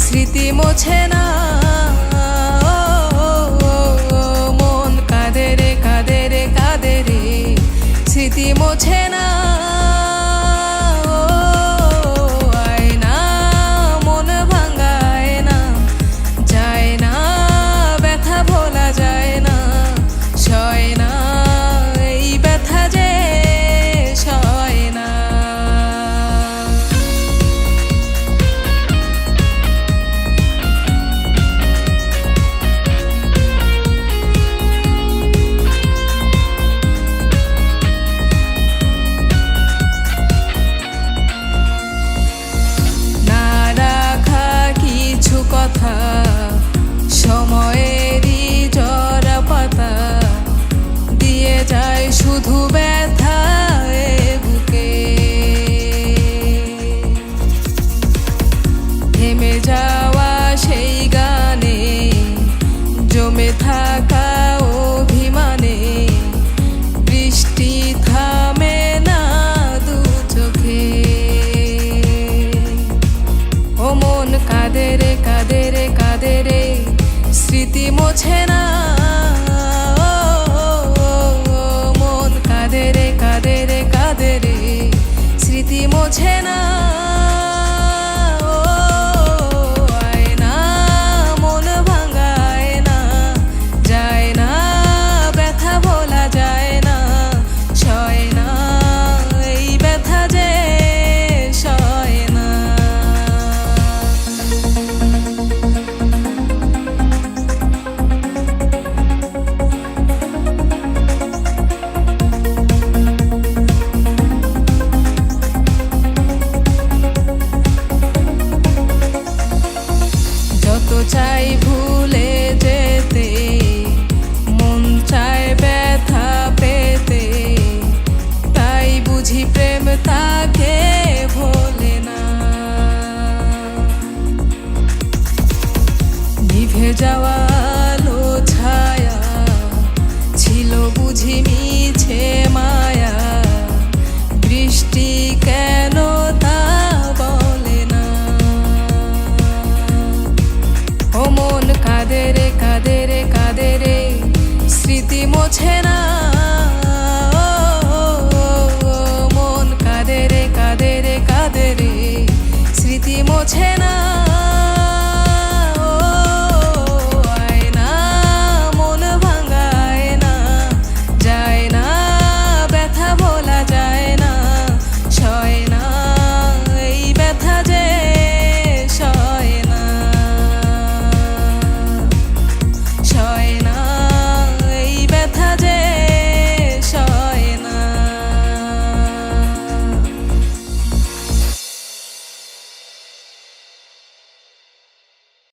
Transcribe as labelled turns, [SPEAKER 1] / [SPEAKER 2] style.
[SPEAKER 1] স্মৃতি মোছে না, মন কাঁদে রে কাঁদে রে কাঁদে রে, স্মৃতি মোছে না। আয়না মন ভাঙায় না, যায় না ব্যথা ভোলা যায় না, সয় না এই ব্যথা যে সয় না। কথা সময়েরই জরা পাতা দিয়ে যায় শুধু ব্যথা বুকে, থেমে যাওয়া সেই গানে জমে থাকা অভিমানে বৃষ্টি থামে না দু চোখে। ও মন কাঁদে রে কাঁদে রে কাঁদে রে, স্মৃতি মোছে না। মন কাঁদে রে কাঁদে রে কাঁদে রে, স্মৃতি মোছে না। আয়না মন ভাঙায় না, যায় না ব্যথা ভোলা যায় না, সয় না এই ব্যথা যে সয় না। চাই ভুলে যেতে, মন চায় ব্যথা পেতে, তাই বুঝি প্রেম তাকে ভোলে না। নিভে যাওয়া আলো ছায়া ছিল বুঝি মিছে মায়া, বৃষ্টি কেন তা বলে না। ও মন কাঁদে রে কাঁদে রে কাঁদে রে, স্মৃতি মোছে না। মন কাঁদে রে কাঁদে রে কাঁদে রে, স্মৃতি মোছে না।